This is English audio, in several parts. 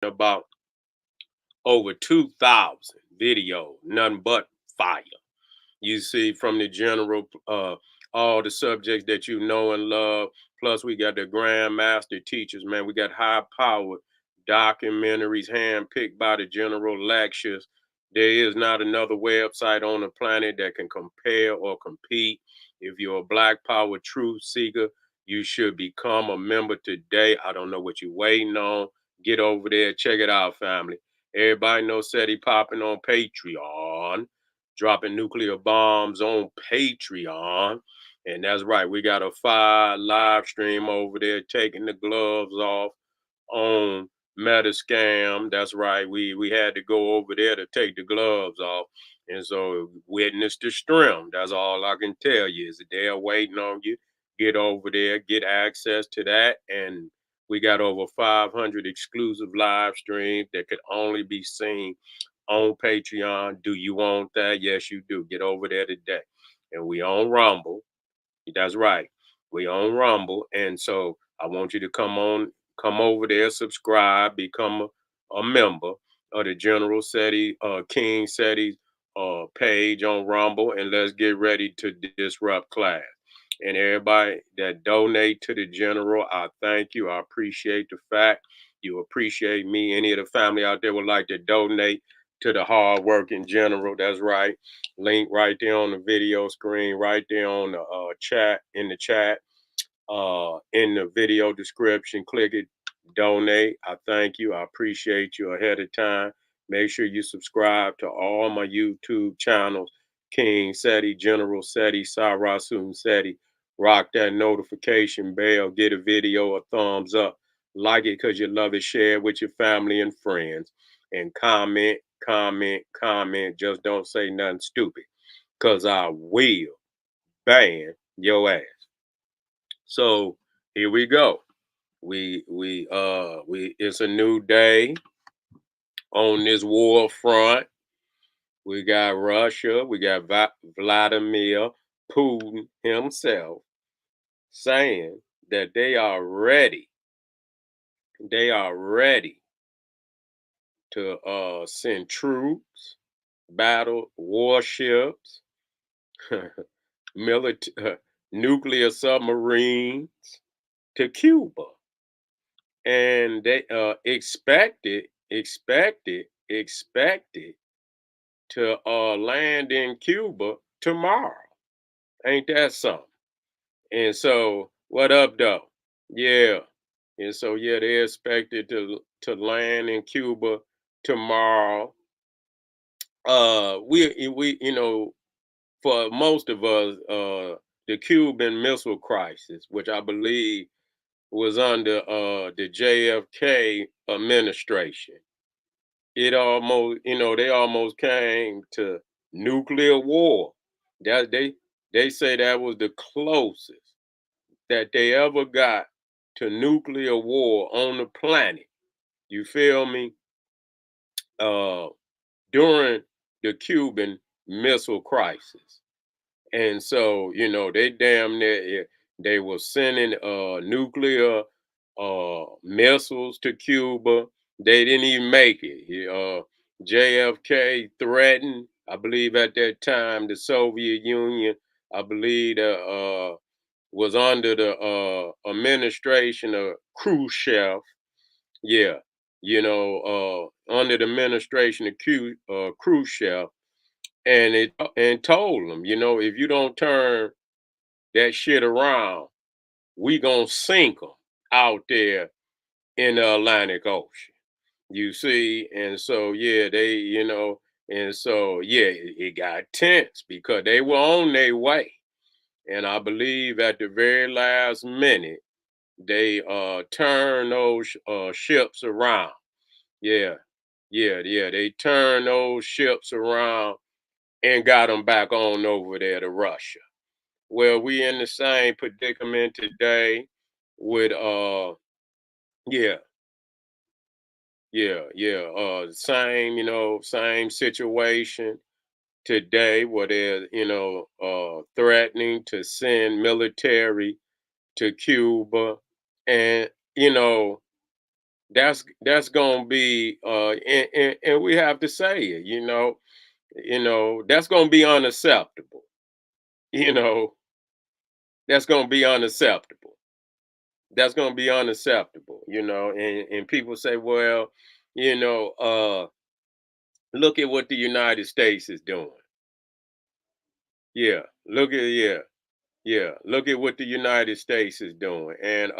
about over 2,000 videos, nothing but fire. You see from the general, all the subjects that you know and love. Plus, we got the grandmaster teachers, man. We got high powered documentaries handpicked by the general lectures. There is not another website on the planet that can compare or compete. If you're a Black Power truth seeker, you should become a member today. I don't know what you're waiting on. Get over there, check it out, family. Everybody knows Seti popping on Patreon, dropping nuclear bombs on Patreon. And that's right, we got a fire live stream over there taking the gloves off on Metascam. That's right, we had to go over there to take the gloves off. And so witness the stream. That's all I can tell you is that they're waiting on you. Get over there, get access to that. And we got over 500 exclusive live streams that could only be seen on Patreon. Do you want that? Yes, you do. Get over there today. And we on Rumble. That's right. We on Rumble. And so I want you to come over there, subscribe, become a member of the General Seti, King Seti page on Rumble, and let's get ready to disrupt class. And everybody that donate to the general, I thank you. I appreciate the fact you appreciate me. Any of the family out there would like to donate to the hard working general. That's right. Link right there on the video screen, right there on the chat, in the chat, in the video description. Click it, donate. I thank you. I appreciate you ahead of time. Make sure you subscribe to all my YouTube channels, King Seti, General Seti, Sarasun Seti. Rock that notification bell. Get a video a thumbs up. Like it because you love it. Share it with your family and friends. And comment, comment, comment. Just don't say nothing stupid because I will ban your ass. So here we go. We it's a new day on this war front. We got Russia, we got Vladimir Putin himself saying that they are ready. They are ready to send troops, battle warships, military nuclear submarines to Cuba. And they expected to land in Cuba tomorrow. Ain't that something? And so, what up, though? Yeah. And so, yeah, they expected to land in Cuba tomorrow. We for most of us, the Cuban Missile Crisis, which I believe was under the JFK administration. It almost, they almost came to nuclear war. That they say that was the closest that they ever got to nuclear war on the planet. You feel me? Uh, During the Cuban Missile Crisis. And so, they damn near they were sending nuclear missiles to Cuba. They didn't even make it. JFK threatened, I believe at that time, the Soviet Union, I believe was under the administration of Khrushchev. Yeah, under the administration of Khrushchev, and told them, if you don't turn that shit around, we gonna sink them out there in the Atlantic Ocean. You see, and so yeah, and so yeah, it got tense because they were on their way, and I believe at the very last minute they turned those ships around. Yeah, yeah, they turned those ships around and got them back on over there to Russia. Well, we in the same predicament today with yeah, yeah, same, same situation today where they're, threatening to send military to Cuba. And, That's gonna be and we have to say it, that's gonna be unacceptable. You know, that's gonna be unacceptable. That's gonna be unacceptable, and people say, well, you know, uh, look at what the United States is doing. Yeah, look at what the United States is doing. And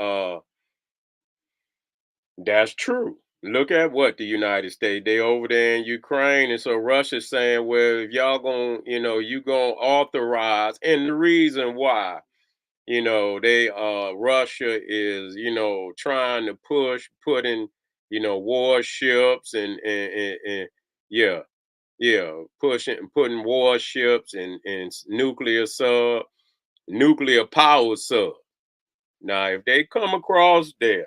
that's true. Look at what the United States, they over there in Ukraine. And so Russia's saying, well, if y'all gonna, you gonna authorize, and the reason why, they Russia is, trying to put in, warships and yeah, yeah, putting warships and nuclear power sub. Now, if they come across there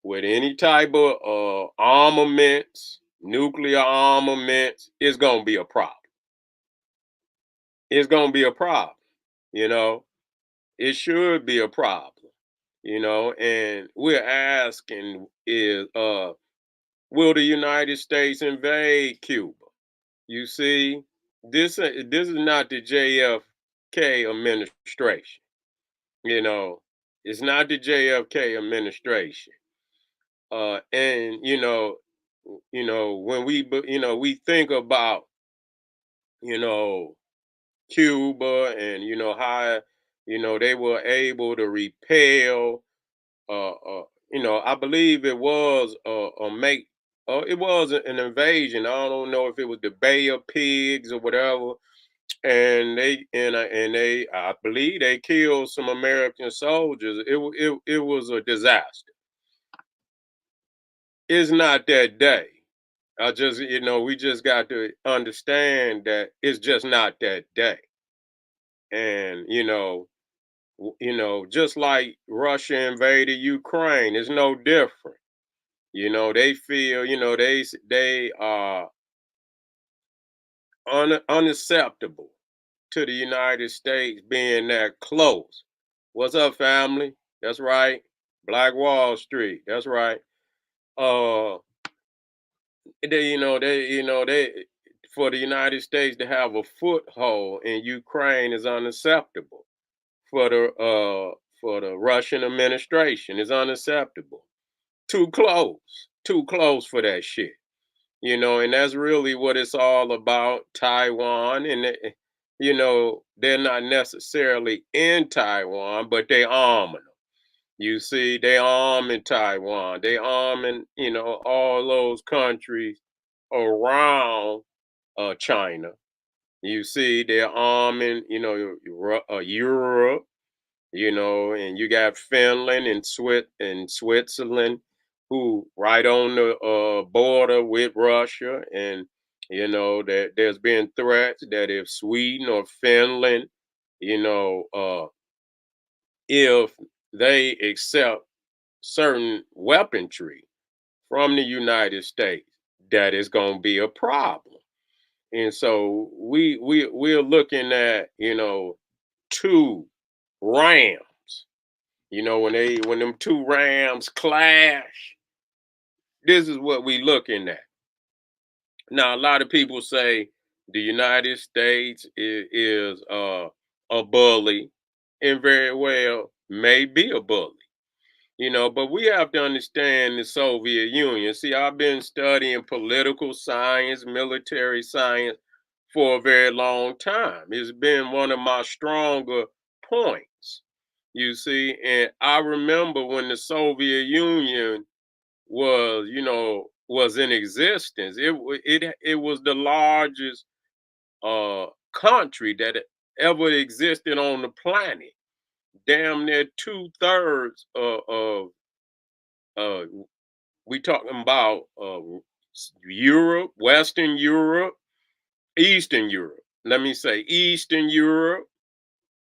with any type of armaments, nuclear armaments, it's gonna be a problem. It's gonna be a problem. You know, it should be a problem. And we're asking is will the United States invade Cuba? You see, this is not the JFK administration. You know, it's not the JFK administration. And when we think about you know Cuba and how they were able to repel. I believe it was a make. It was an invasion. I don't know if it was the Bay of Pigs or whatever, and I believe they killed some American soldiers. It was a disaster. It's not that day. We just got to understand that it's just not that day. And, just like Russia invaded Ukraine, it's no different. They feel, they are unacceptable to the United States being that close. What's up, family? That's right. Black Wall Street. That's right. Uh, they for the United States to have a foothold in Ukraine is unacceptable. For the Russian administration is unacceptable. Too close for that shit. And that's really what it's all about. Taiwan, and they're not necessarily in Taiwan, but they arming them. You see, they arming Taiwan. They arming, all those countries around China. You see, they're arming, Europe, and you got Finland and Switzerland, who right on the border with Russia, and that there's been threats that if Sweden or Finland, you know, if they accept certain weaponry from the United States, that is going to be a problem. And so we're looking at two rams. When them two rams clash, this is what we looking at. Now, a lot of people say the United States is a bully, and very well may be a bully. But we have to understand the Soviet Union. See, I've been studying political science, military science for a very long time. It's been one of my stronger points, you see. And I remember when the Soviet Union was in existence. It was the largest country that ever existed on the planet. Damn near 2/3 of uh, we talking about Europe, Western Europe, Eastern Europe. Let me say Eastern Europe.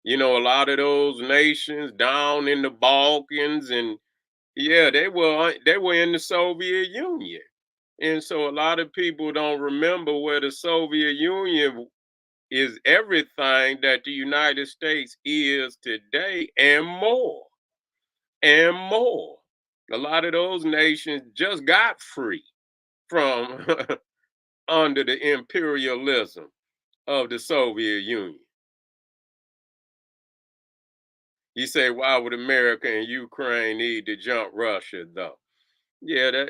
A lot of those nations down in the Balkans, and yeah, they were in the Soviet Union. And so a lot of people don't remember where the Soviet Union is everything that the United States is today and more and more. A lot of those nations just got free from under the imperialism of the Soviet Union. You say, why would America and Ukraine need to jump Russia, though? Yeah,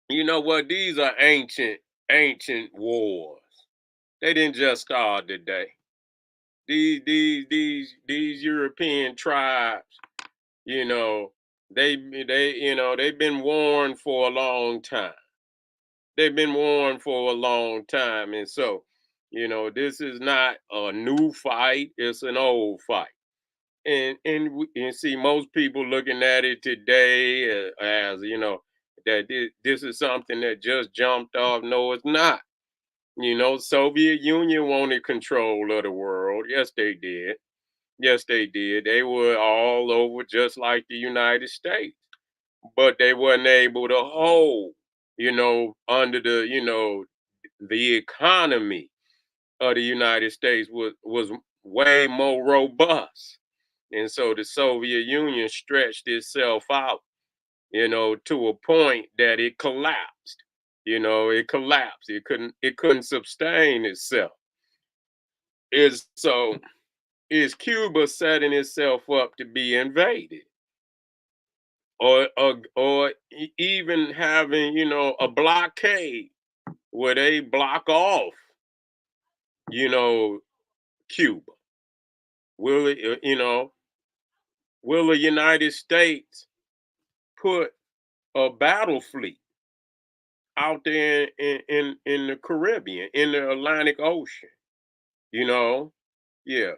you know what? These are ancient wars. They didn't just start today. These European tribes, you know, they've been warned for a long time. They've been warned for a long time, and so, this is not a new fight. It's an old fight. And see most people looking at it today as that this is something that just jumped off. No, it's not. Soviet Union wanted control of the world. Yes, they did. Yes, they did. They were all over just like the United States, but they weren't able to hold, under the economy of the United States was way more robust. And so the Soviet Union stretched itself out, to a point that it collapsed. It collapsed. It couldn't sustain itself. Is Cuba setting itself up to be invaded? Or even having, a blockade where they block off, you know, Cuba? Will it, will the United States put a battle fleet out there in the Caribbean, in the Atlantic Ocean? You know, yeah.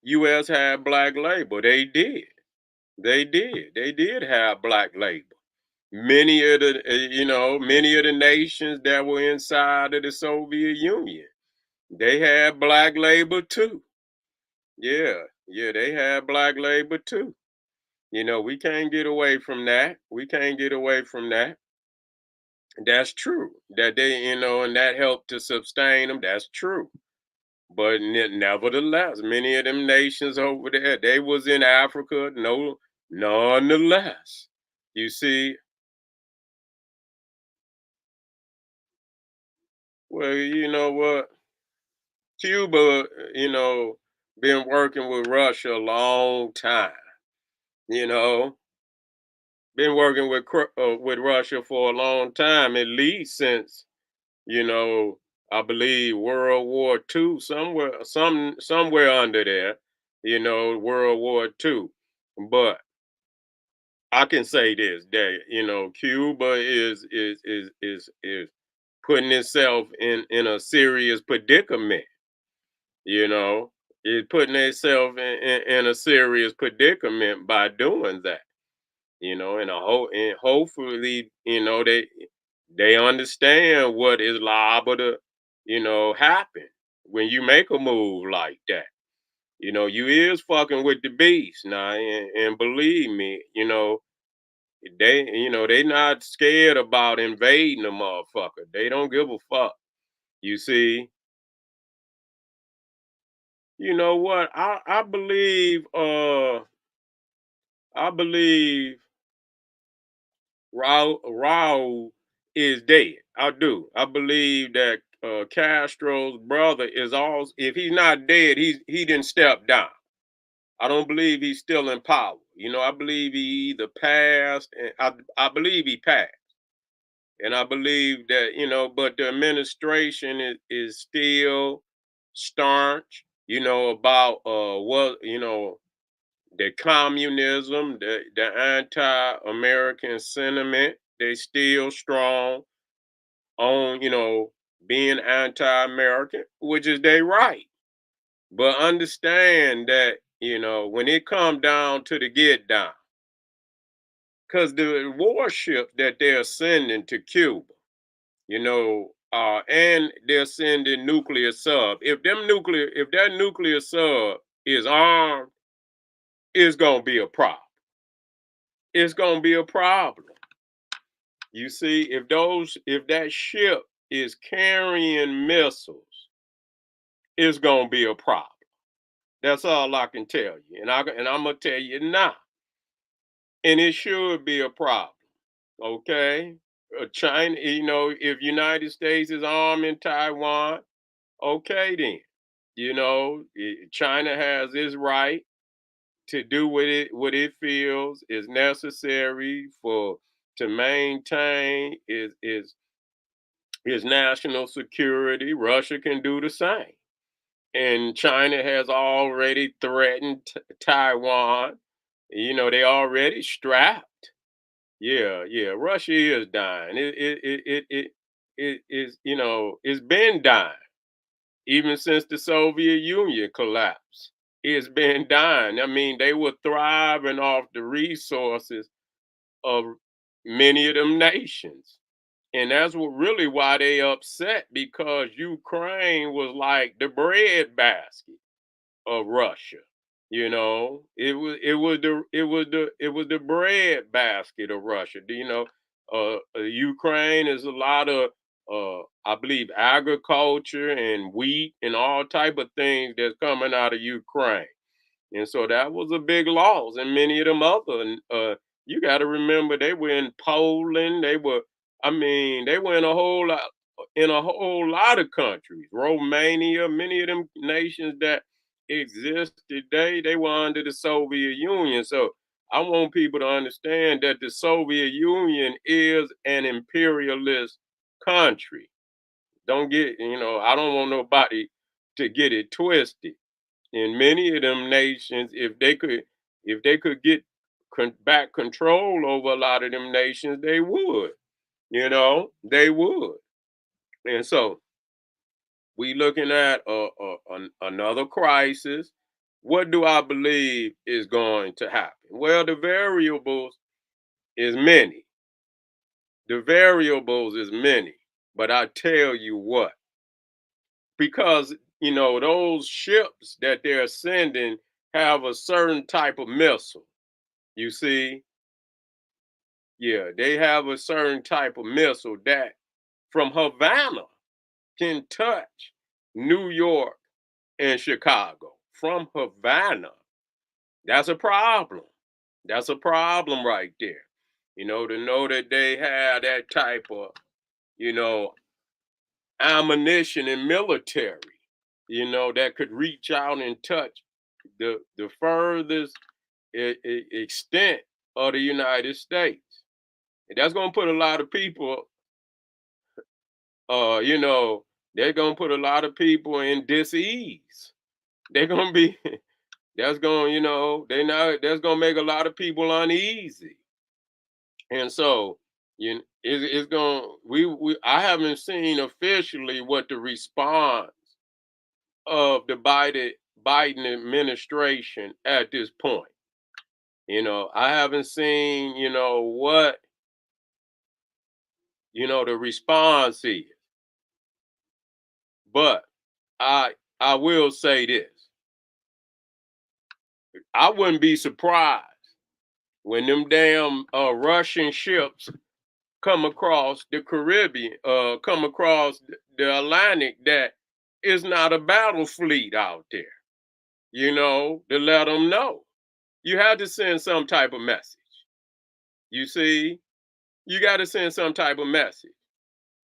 U.S. had black labor. They did. They did. They did have black labor. Many of the nations that were inside of the Soviet Union, they had black labor too. Yeah, yeah, they had black labor too. We can't get away from that. We can't get away from that. That's true. That they, and that helped to sustain them. That's true. But nevertheless, many of them nations over there, they was in Africa. No, nonetheless, you see. Well, you know what? Cuba, been working with Russia a long time. You know, been working with Russia for a long time, at least since you know, I believe World War II, somewhere under there, World War II. But I can say this that Cuba is putting itself in a serious predicament. You know, is putting itself in a serious predicament by doing that. And hopefully, they understand what is liable to, happen when you make a move like that. You is fucking with the beast now, and believe me, they not scared about invading a motherfucker. They don't give a fuck. You see, you know what? I believe Raul is dead. I do. I believe that Castro's brother is also. If he's not dead, he didn't step down. I don't believe he's still in power. I believe he either passed, and I believe he passed, and I believe that but the administration is still staunch. About what the communism, the anti-American sentiment. They still strong on being anti-American, which is their right. But understand that when it come down to the get down, because the warships that they're sending to Cuba, and they're sending nuclear sub. If that nuclear sub is armed, it's gonna be a problem. It's gonna be a problem. You see, if that ship is carrying missiles, it's gonna be a problem. That's all I can tell you, and I'm gonna tell you now. and it should be a problem. Okay, China. If United States is arming Taiwan, okay then. China has its right to do what it feels is necessary for to maintain its national security. Russia can do the same. And China has already threatened Taiwan. They already strapped. Yeah, yeah. Russia is dying. It is. It's been dying even since the Soviet Union collapsed. It's been dying. I mean, they were thriving off the resources of many of them nations. And that's what really why they upset, because Ukraine was like the breadbasket of Russia. It was the breadbasket of Russia. Ukraine is a lot of I believe agriculture and wheat and all type of things that's coming out of Ukraine. And so that was a big loss. And many of them other, you got to remember, they were in Poland. I mean, they were in a whole lot of countries. Romania, many of them nations that exist today, they were under the Soviet Union. So I want people to understand that the Soviet Union is an imperialist country. I don't want nobody to get it twisted. In many of them nations, if they could get back control over a lot of them nations, they would. They would. And so we looking at another crisis. What do I believe is going to happen? Well, the variables is many. But I tell you what, because those ships that they're sending have a certain type of missile. You see, yeah, they have a certain type of missile that from Havana can touch New York and Chicago. From Havana. That's a problem. That's a problem right there. To know that they have that type of, you know, ammunition and military, that could reach out and touch the furthest extent of the United States. And that's going to put a lot of people, uh, you know, they're going to put a lot of people in dis-ease. They're going to be, that's going, that's going to make a lot of people uneasy. And so, it's going, I haven't seen officially what the response of the Biden administration at this point. I haven't seen, what, the response is. But I will say this. I wouldn't be surprised when them damn Russian ships come across the Caribbean, come across the Atlantic, that is not a battle fleet out there, to let them know. You had to send some type of message. You see, you got to send some type of message.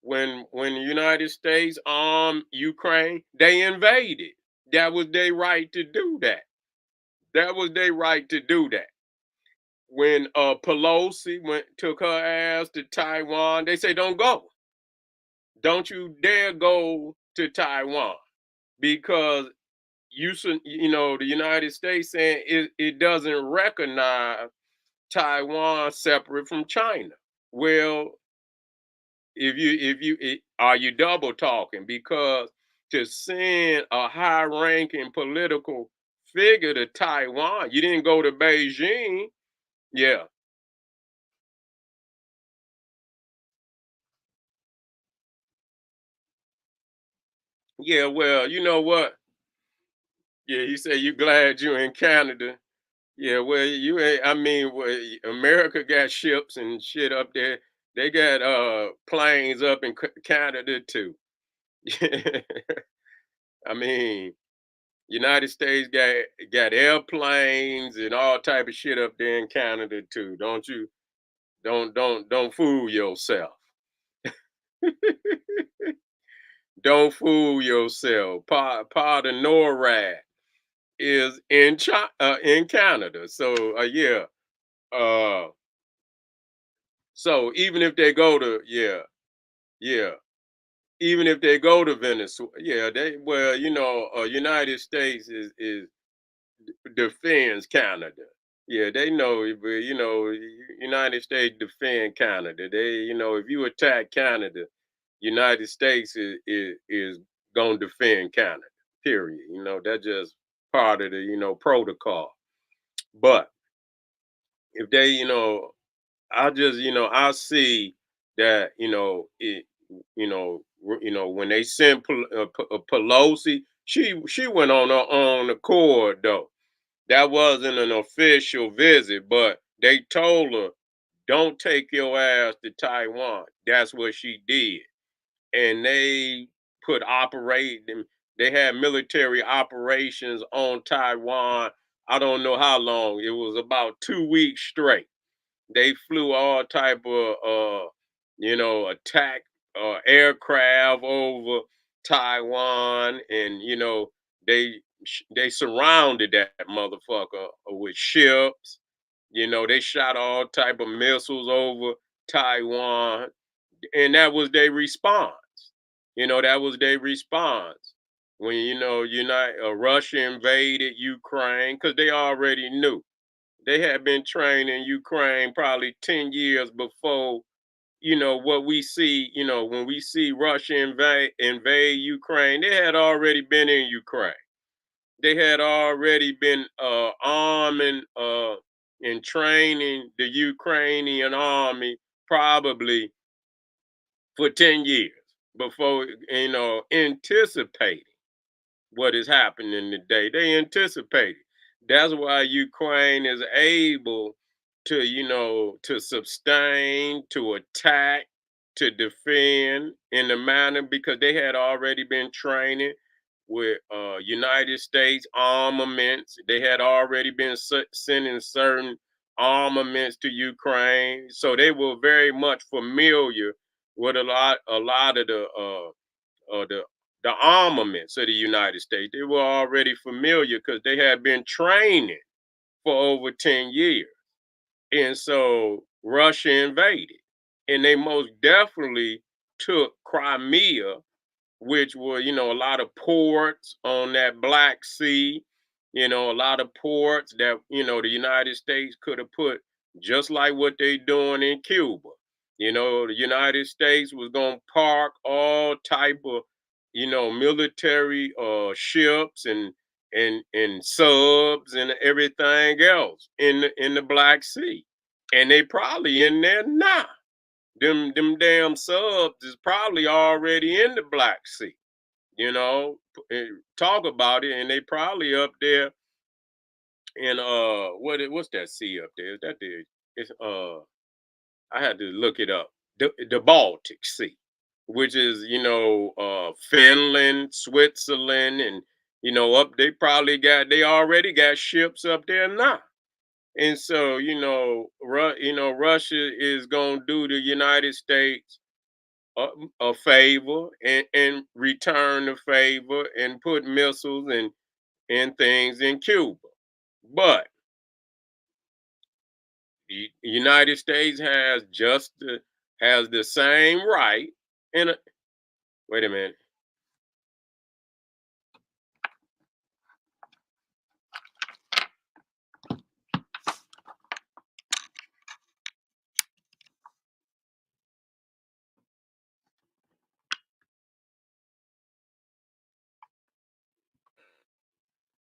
When the United States armed Ukraine, they invaded. That was their right to do that. That was their right to do that. When Pelosi took her ass to Taiwan, they say don't go. Don't you dare go to Taiwan, because the United States saying it doesn't recognize Taiwan separate from China. Well, are you double talking? Because to send a high ranking political figure to Taiwan, you didn't go to Beijing. Yeah. Yeah, well, you know what? Yeah, you say you glad you're in Canada. Yeah, well, you ain't. I mean, well, America got ships and shit up there. They got planes up in Canada too. I mean, United States got airplanes and all type of shit up there in Canada too. Don't you? Don't fool yourself. Don't fool yourself. Part of NORAD is in Canada. So yeah. Uh, so even if they go to yeah, even if they go to Venezuela, yeah, United States is defends Canada. Yeah, they know, but United States defend Canada. If you attack Canada, United States is gonna defend Canada. Period. That's just part of the protocol. But if they, I just, I see that, when they sent Pelosi, she went on her own accord though. That wasn't an official visit, but they told her, "Don't take your ass to Taiwan." That's what she did, and they put operating. They had military operations on Taiwan. I don't know how long. It was about 2 weeks straight. They flew all type of attack aircraft over Taiwan, and they surrounded that motherfucker with ships. They shot all type of missiles over Taiwan, and that was their response. That was their response when Russia invaded Ukraine because they already knew they had been trained in Ukraine probably 10 years before, what we see, when we see Russia invade Ukraine, they had already been in Ukraine. They had already been arming and training the Ukrainian army probably for 10 years before, anticipating what is happening today. They anticipate it. That's why Ukraine is able to, to sustain, to attack, to defend in the manner because they had already been training with United States armaments. They had already been sending certain armaments to Ukraine, so they were very much familiar with a lot of the armaments of the United States. They were already familiar because they had been training for over 10 years. And so Russia invaded. And they most definitely took Crimea, which were, a lot of ports on that Black Sea, a lot of ports that, the United States could have put just like what they doing in Cuba. The United States was going to park all type of, military ships and subs and everything else in the Black Sea. And they probably in there now. Them damn subs is probably already in the Black Sea you know, talk about it, and they probably up there in what's that sea up there? Is that the it's I had to look it up. The Baltic Sea, which is Finland, Switzerland, and up they already got ships up there now. And so, Russia is gonna do the United States a favor and return the favor and put missiles and things in Cuba. But the United States has the same right. And wait a minute,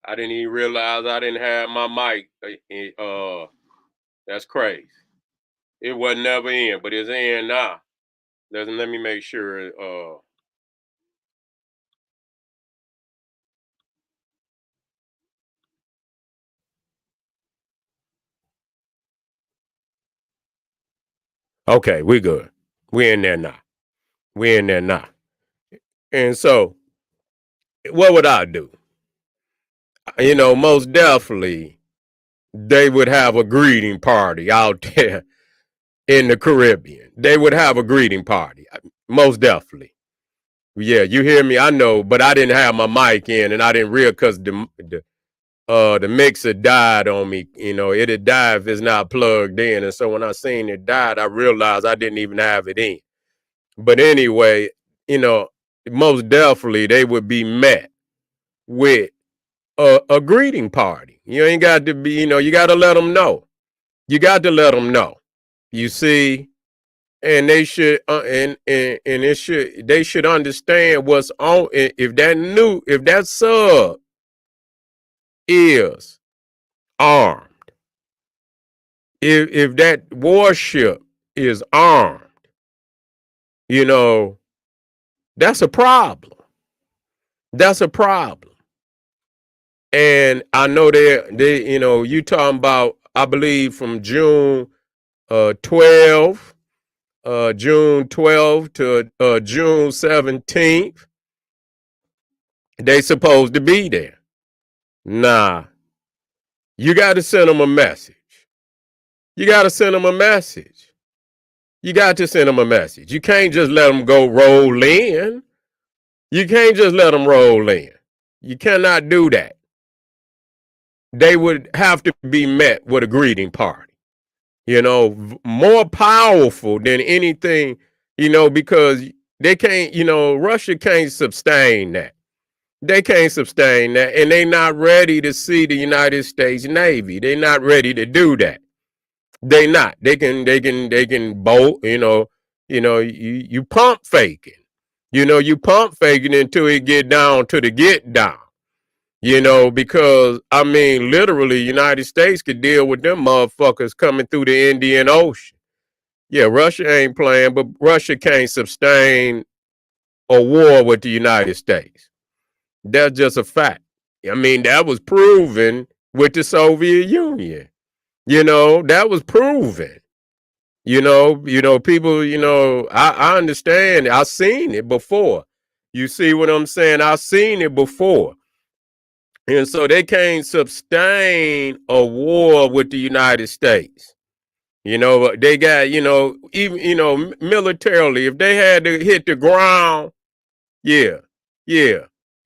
I didn't even realize I didn't have my mic. That's crazy. It wasn't never in, but it's in now. Let me make sure. Okay, we good. We in there now. We in there now. And so, what would I do? most definitely they would have a greeting party out there in the Caribbean. They would have a greeting party, most definitely. Yeah, you hear me? I know, but I didn't have my mic in, and I didn't realize because the mixer died on me. It had died if it's not plugged in, and so when I seen it died, I realized I didn't even have it in. But anyway, you know, most definitely they would be met with a greeting party. You ain't got to be, you got to let them know. You got to let them know. You see, and they should, and it should, they should understand what's on. If that sub is armed, if that warship is armed, you know, that's a problem. That's a problem. And I know you talking about, I believe from June 12th, June 12th to June 17th, they supposed to be there. Nah, you got to send them a message. You got to send them a message. You got to send them a message. You can't just let them go roll in. You can't just let them roll in. You cannot do that. They would have to be met with a greeting party. More powerful than anything, because they can't, Russia can't sustain that. They can't sustain that, and they're not ready to see the United States Navy. They're not ready to do that. They not. They can bolt. You pump faking. You pump faking until it get down to the get down. Because I mean, literally, United States could deal with them motherfuckers coming through the Indian Ocean. Yeah, Russia ain't playing, but Russia can't sustain a war with the United States. That's just a fact. I mean, that was proven with the Soviet Union. That was proven. People, I understand. I've seen it before. You see what I'm saying? I've seen it before. And so they can't sustain a war with the United States. They got, even, militarily, if they had to hit the ground, yeah.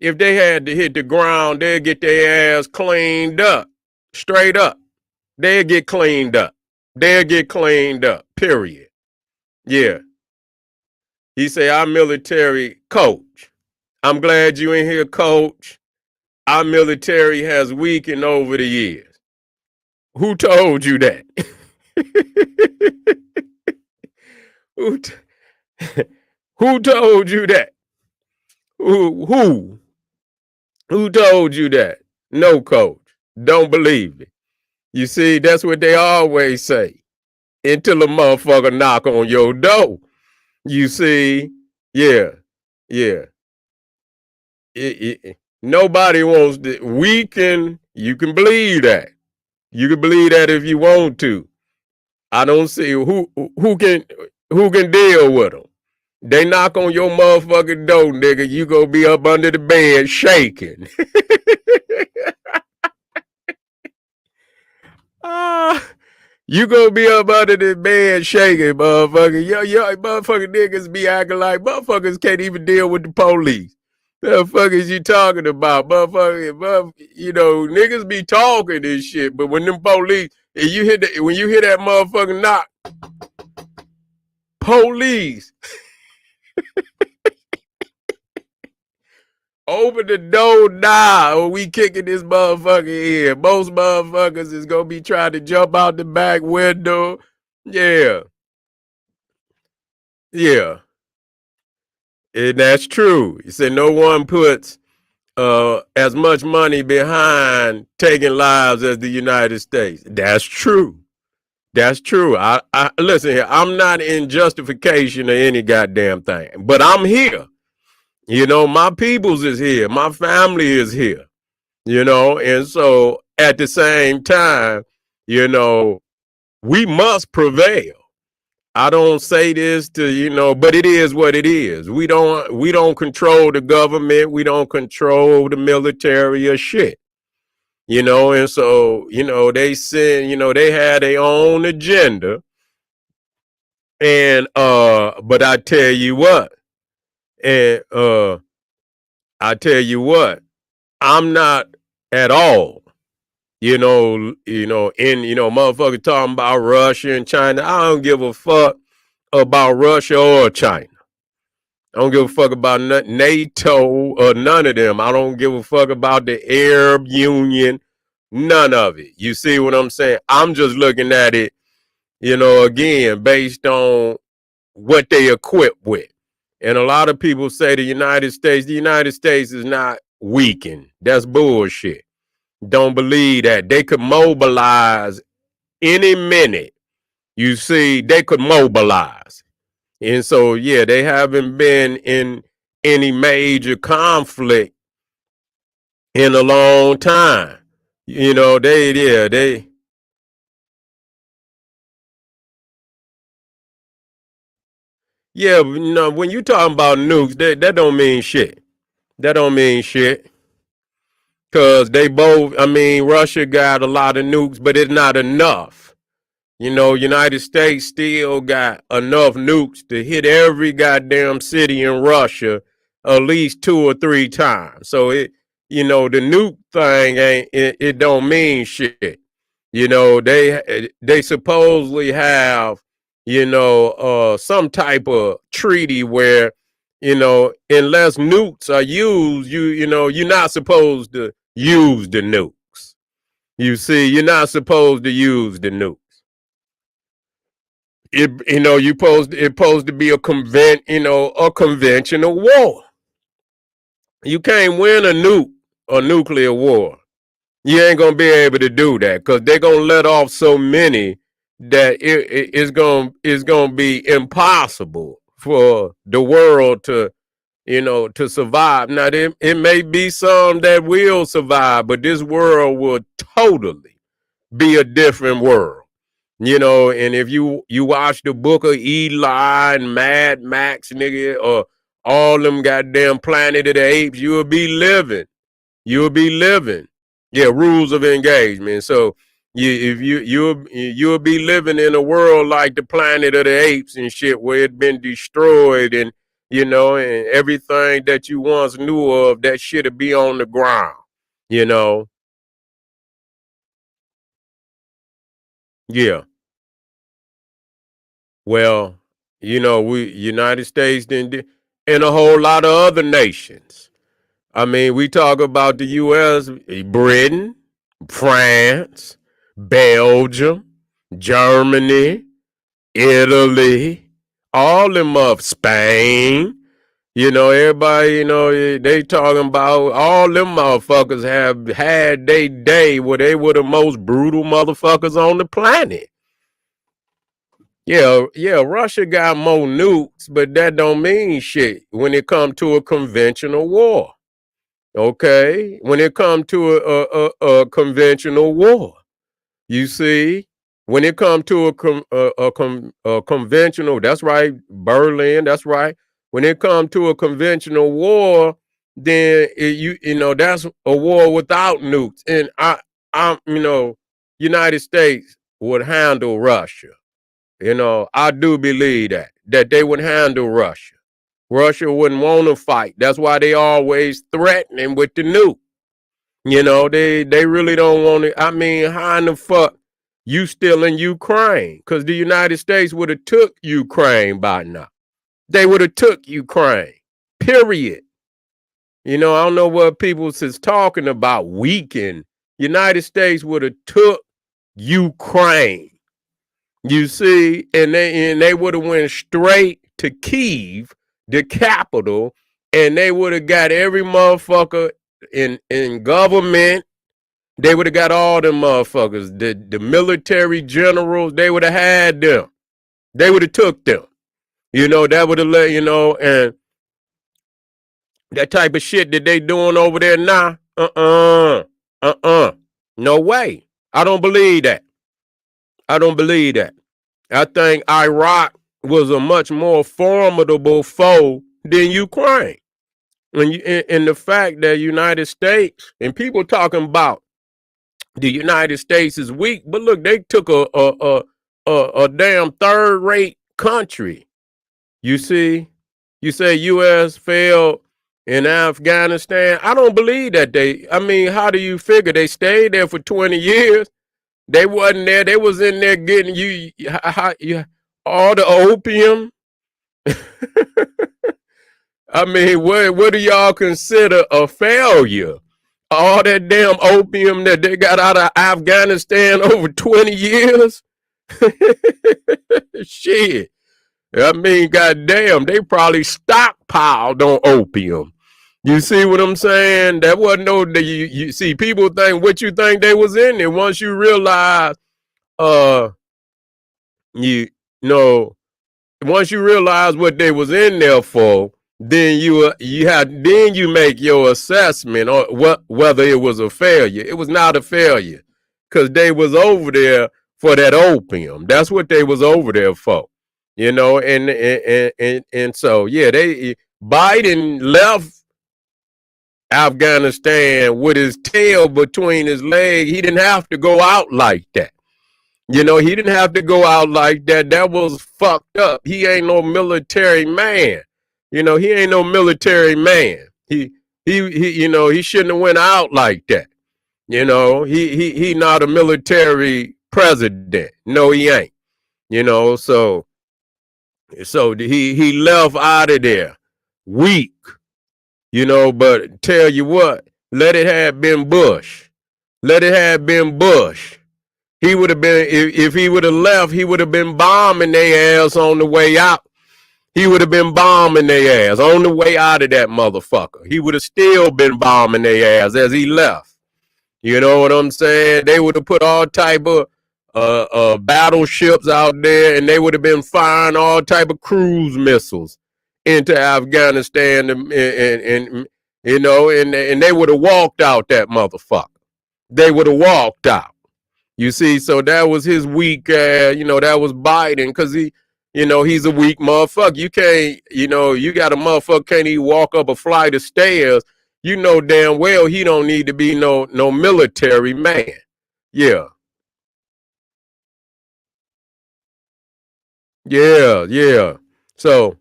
If they had to hit the ground, they'd get their ass cleaned up, straight up. They'd get cleaned up. Period. Yeah. He say, our military coach. I'm glad you in here, coach. Our military has weakened over the years. Who told you that? Who told you that? Who told you that? No, coach. Don't believe it. You see, that's what they always say. Until a motherfucker knock on your door. You see, yeah. Nobody wants to. You can believe that. You can believe that if you want to. I don't see who can deal with them. They knock on your motherfucking door, nigga. You gonna be up under the bed shaking. You gonna be up under the bed shaking, motherfucker. Yo, motherfucking niggas be acting like motherfuckers can't even deal with the police. The fuck is you talking about, motherfucker? Niggas be talking this shit, but when them police, when you hear that motherfucking knock, police, open the door now, or we kicking this motherfucker in. Most motherfuckers is gonna be trying to jump out the back window. Yeah. And that's true. He said no one puts as much money behind taking lives as the United States. That's true. I listen here. I'm not in justification of any goddamn thing, but I'm here. My peoples is here. My family is here. And so at the same time, we must prevail. I don't say this to, but it is what it is. We don't control the government. We don't control the military or shit. And so, they send, they had their own agenda. And but and I tell you what, I'm not at all, motherfuckers talking about Russia and China. I don't give a fuck about Russia or China. I don't give a fuck about NATO or none of them. I don't give a fuck about the Arab Union, none of it. You see what I'm saying? I'm just looking at it, again, based on what they equipped with. And a lot of people say the United States is not weakened. That's bullshit. Don't believe that. They could mobilize any minute. You see, they could mobilize. And so, yeah, they haven't been in any major conflict in a long time. Yeah, when you talking about nukes, that don't mean shit. That don't mean shit. Because Russia got a lot of nukes, but it's not enough. United States still got enough nukes to hit every goddamn city in Russia at least 2 or 3 times. So the nuke thing it don't mean shit. They supposedly have, some type of treaty where, unless nukes are used, you're not supposed to use the nukes. You see, you're not supposed to use the nukes. It's supposed to be a conventional war. You can't win a nuclear war. You ain't gonna be able to do that because they're gonna let off so many that it's gonna be impossible for the world to survive. Now it may be some that will survive, but this world will totally be a different world. And if you watch the Book of Eli and Mad Max, nigga, or all them goddamn Planet of the Apes, you'll be living. You'll be living. Yeah, rules of engagement. So you'll be living in a world like the Planet of the Apes and shit, where it's been destroyed, and and everything that you once knew of, that shit'll be on the ground. Yeah. Well, we United States didn't, and a whole lot of other nations. We talk about the U.S., Britain, France, Belgium, Germany, Italy, all them of Spain. Everybody, they talking about all them motherfuckers have had their day where they were the most brutal motherfuckers on the planet. Yeah, Russia got more nukes, but that don't mean shit when it comes to a conventional war. Okay, when it comes to a conventional war, you see, when it comes to a conventional, that's right, Berlin, that's right. When it comes to a conventional war, then that's a war without nukes, and United States would handle Russia. I do believe that they would handle Russia. Russia wouldn't want to fight. That's why they always threatening with the nuke. They really don't want to. How in the fuck you still in Ukraine? Because the United States would have took Ukraine by now. They would have took Ukraine. Period. I don't know what people is talking about. Weakened. United States would have took Ukraine. You see, and they would have went straight to Kyiv, the capital, and they would have got every motherfucker in government. They would have got all them motherfuckers, the military generals. They would have had them. They would have took them. That would have let and that type of shit that they doing over there now. No way. I don't believe that. I don't believe that. I think Iraq was a much more formidable foe than Ukraine. And the fact that United States, and people talking about the United States is weak, but look, they took a damn third-rate country. You see, you say U.S. failed in Afghanistan. I don't believe that I mean, how do you figure they stayed there for 20 years? They wasn't there. They was in there getting all the opium. I mean, what do y'all consider a failure? All that damn opium that they got out of Afghanistan over 20 years? Shit. I mean, goddamn, they probably stockpiled on opium. You see what I'm saying? That wasn't you see, people think what you think they was in there. Once you realize, you know, once you realize what they was in there for, then you make your assessment on whether it was a failure. It was not a failure because they was over there for that opium. That's what they was over there for, you know. And so yeah, Biden left Afghanistan with his tail between his legs. He didn't have to go out like that. You know, he didn't have to go out like that. That was fucked up. He ain't no military man. You know, he ain't no military man. He you know, he shouldn't have went out like that. You know, he not a military president. No, he ain't. You know, so he left out of there weak. You know, but tell you what, let it have been Bush. Let it have been Bush. He would have been, if he would have left, he would have been bombing their ass on the way out. He would have been bombing their ass on the way out of that motherfucker. He would have still been bombing their ass as he left. You know what I'm saying? They would have put all type of battleships out there, and they would have been firing all type of cruise missiles into Afghanistan, and you know, and they would have walked out that motherfucker. They would have walked out. You see, so that was his weak, you know, that was Biden, because you know, he's a weak motherfucker. You can't, you know, you got a motherfucker can't even walk up a flight of stairs. You know damn well he don't need to be no military man. Yeah. Yeah. So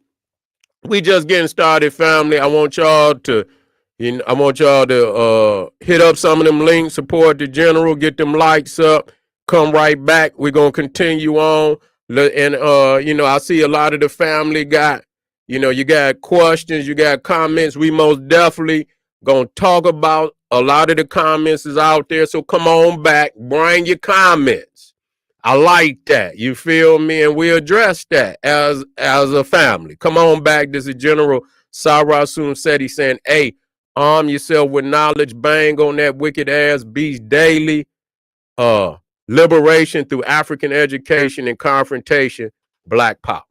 we just getting started, family. I want y'all to hit up some of them links, support the general, get them likes up, come right back. We're gonna continue on. And you know, I see a lot of the family got, you know, you got questions, you got comments. We most definitely gonna talk about a lot of the comments is out there. So come on back, bring your comments. I like that. You feel me? And we address that as a family. Come on back. This is General Sarasun Seti saying, hey, arm yourself with knowledge. Bang on that wicked ass beast daily. Liberation through African education and confrontation. Black power.